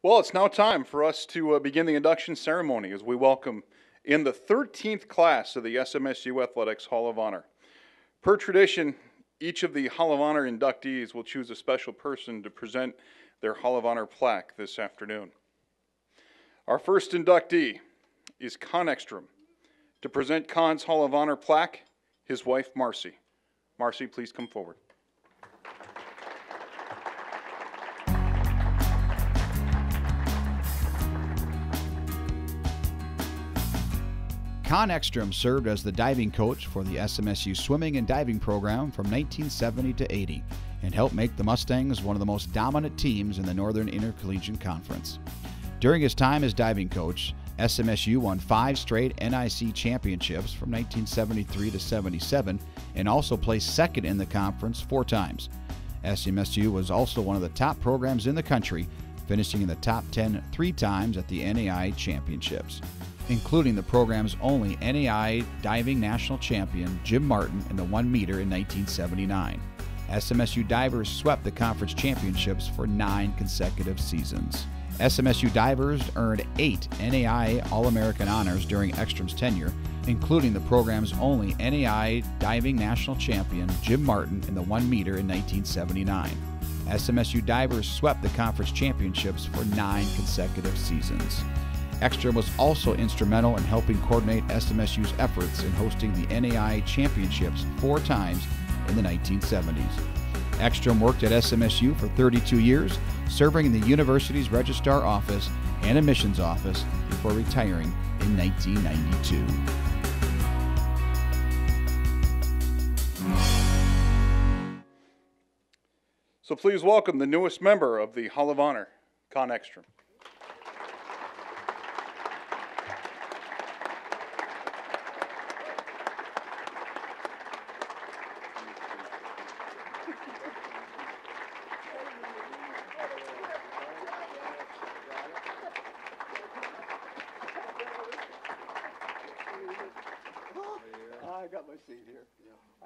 Well, it's now time for us to begin the induction ceremony as we welcome in the 13th class of the SMSU Athletics Hall of Honor. Per tradition, each of the Hall of Honor inductees will choose a special person to present their Hall of Honor plaque this afternoon. Our first inductee is Con Eckstrom. To present Con's Hall of Honor plaque, his wife, Marcy. Marcy, please come forward. Con Eckstrom served as the diving coach for the SMSU swimming and diving program from 1970 to 80 and helped make the Mustangs one of the most dominant teams in the Northern Intercollegiate Conference. During his time as diving coach, SMSU won 5 straight NIC championships from 1973 to 77 and also placed second in the conference 4 times. SMSU was also one of the top programs in the country, finishing in the top 10 3 times at the NAI championships, including the program's only NAI diving national champion, Jim Martin, in the 1 meter in 1979. SMSU divers swept the conference championships for 9 consecutive seasons. SMSU divers earned 8 NAI All-American honors during Eckstrom's tenure, including the program's only NAI diving national champion, Jim Martin, in the 1 meter in 1979. SMSU divers swept the conference championships for 9 consecutive seasons. Eckstrom was also instrumental in helping coordinate SMSU's efforts in hosting the NAI championships 4 times in the 1970s. Eckstrom worked at SMSU for 32 years, serving in the university's registrar office and admissions office before retiring in 1992. So please welcome the newest member of the Hall of Honor, Con Eckstrom. I got my seat here.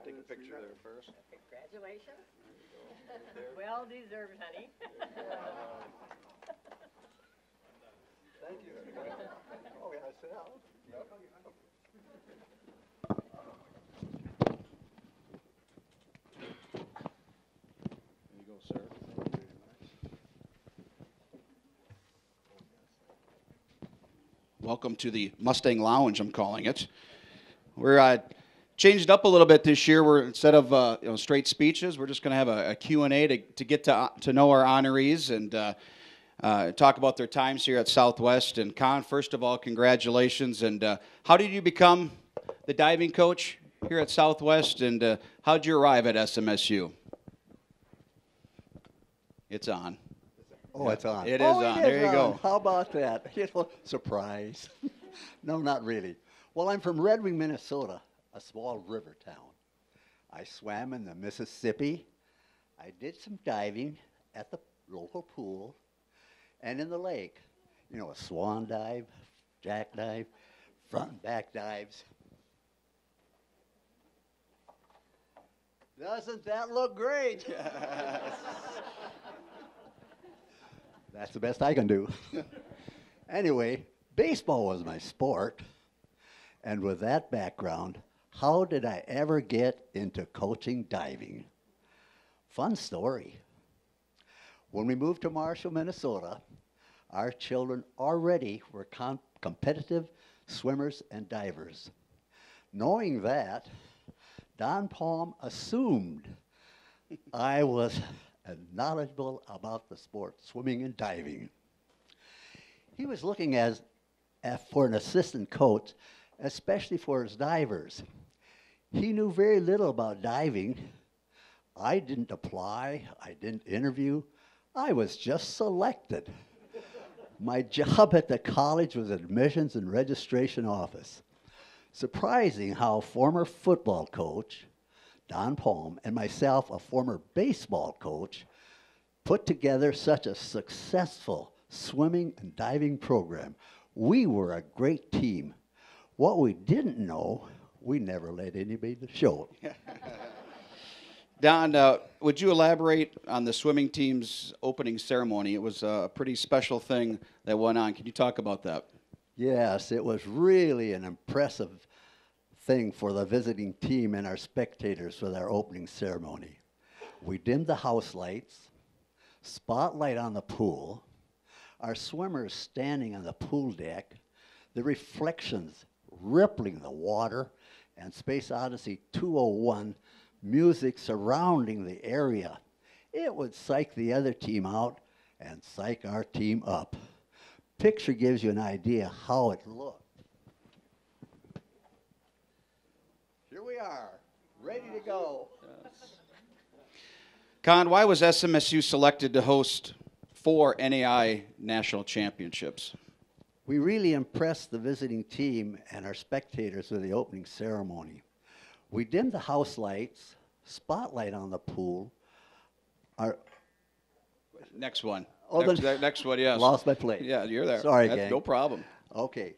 Take a picture there first. Congratulations. Well deserved, honey. Thank you. Oh, yeah, sit down. There you go, sir. Welcome to the Mustang Lounge, I'm calling it. We're changed up a little bit this year. We're instead of straight speeches, we're just going to have a Q&A to get to know our honorees and talk about their times here at Southwest. And Con, first of all, congratulations. And how did you become the diving coach here at Southwest? And how did you arrive at SMSU? It's on. Oh, it's on. It is on. There you go. How about that? Surprise. No, not really. Well, I'm from Red Wing, Minnesota, a small river town. I swam in the Mississippi. I did some diving at the local pool and in the lake. You know, a swan dive, jackdive, front and back dives. Doesn't that look great? That's the best I can do. Anyway, baseball was my sport. And with that background, how did I ever get into coaching diving? Fun story. When we moved to Marshall, Minnesota, our children already were competitive swimmers and divers. Knowing that, Don Palm assumed I was knowledgeable about the sport, swimming and diving. He was looking for an assistant coach, especially for his divers. He knew very little about diving. I didn't apply. I didn't interview. I was just selected. My job at the college was admissions and registration office. Surprising how former football coach Don Palm and myself, a former baseball coach, put together such a successful swimming and diving program. We were a great team. What we didn't know, we never let anybody show it. Don, would you elaborate on the swimming team's opening ceremony? It was a pretty special thing that went on. Can you talk about that? Yes, it was really an impressive thing for the visiting team and our spectators for their opening ceremony. We dimmed the house lights, spotlight on the pool, our swimmers standing on the pool deck, the reflections rippling the water, and Space Odyssey 201 music surrounding the area. It would psych the other team out and psych our team up. Picture gives you an idea how it looked. Here we are, ready to go. Con, why was SMSU selected to host 4 NAI national championships? We really impressed the visiting team and our spectators with the opening ceremony. We dimmed the house lights, spotlight on the pool. Next one. Oh, next one, yes. Lost my place. Yeah, you're there. Sorry, That's gang. no problem. Okay.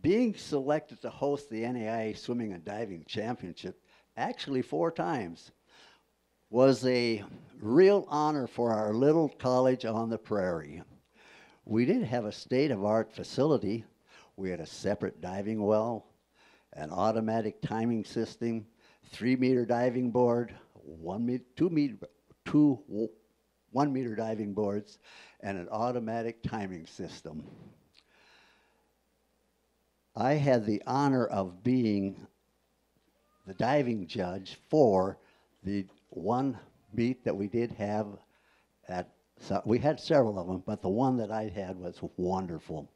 Being selected to host the NAIA Swimming and Diving Championship, actually 4 times, was a real honor for our little college on the prairie. We did have a state-of-art facility. We had a separate diving well, an automatic timing system, 3-meter diving board, 1-meter diving boards, and an automatic timing system. I had the honor of being the diving judge for the one meet that we did have we had several of them, but the one that I had was wonderful.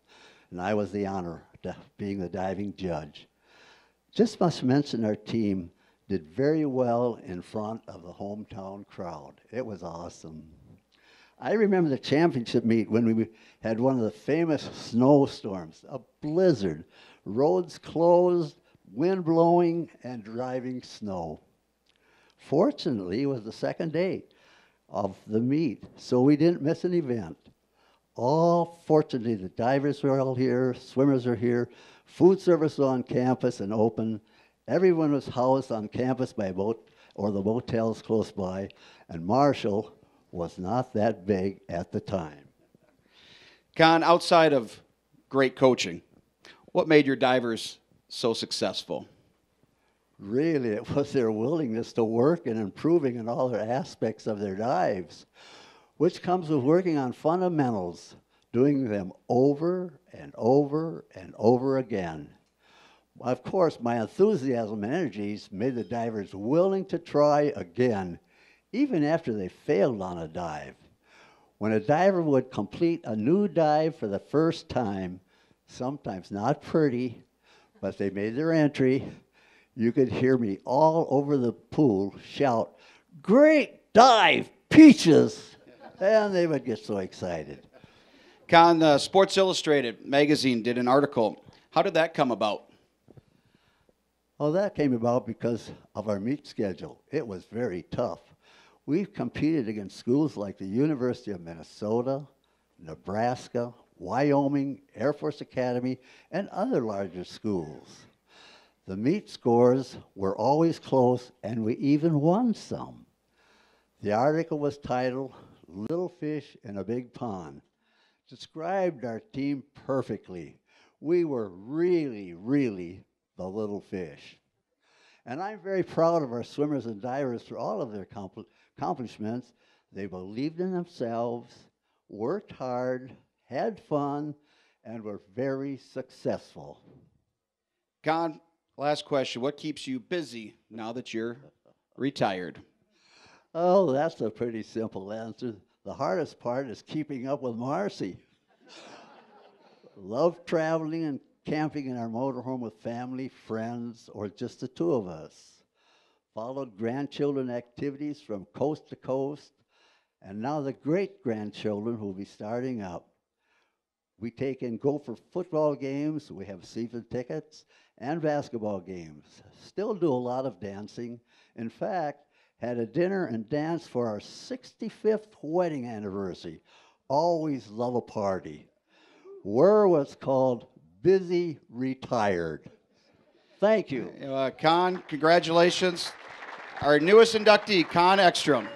And I was the honor of being the diving judge. Just must mention our team did very well in front of the hometown crowd. It was awesome. I remember the championship meet when we had one of the famous snowstorms, a blizzard, roads closed, wind blowing, and driving snow. Fortunately, it was the second day of the meet, so we didn't miss an event. Fortunately, the divers were all here, swimmers are here, food service was on campus and open. Everyone was housed on campus by boat or the motels close by, and Marshall was not that big at the time. Con, outside of great coaching, what made your divers so successful? Really, it was their willingness to work and improving in all their aspects of their dives, which comes with working on fundamentals, doing them over and over and over again. Of course, my enthusiasm and energies made the divers willing to try again, even after they failed on a dive. When a diver would complete a new dive for the first time, sometimes not pretty, but they made their entry, you could hear me all over the pool shout, "Great dive, Peaches!" And they would get so excited. Con, Sports Illustrated magazine did an article. How did that come about? Oh, that came about because of our meet schedule. It was very tough. We've competed against schools like the University of Minnesota, Nebraska, Wyoming, Air Force Academy, and other larger schools. The meet scores were always close, and we even won some. The article was titled, "Little Fish in a Big Pond." Described our team perfectly. We were really, really the little fish. And I'm very proud of our swimmers and divers for all of their accomplishments. They believed in themselves, worked hard, had fun, and were very successful. Con, last question. What keeps you busy now that you're retired? Oh, that's a pretty simple answer. The hardest part is keeping up with Marcy. Love traveling and camping in our motorhome with family, friends, or just the two of us. Followed grandchildren activities from coast to coast, and now the great-grandchildren who will be starting up. We take and go for football games, we have season tickets, and basketball games. Still do a lot of dancing. In fact, had a dinner and dance for our 65th wedding anniversary. Always love a party. We're what's called busy retired. Thank you. Con, congratulations. our newest inductee, Con Eckstrom.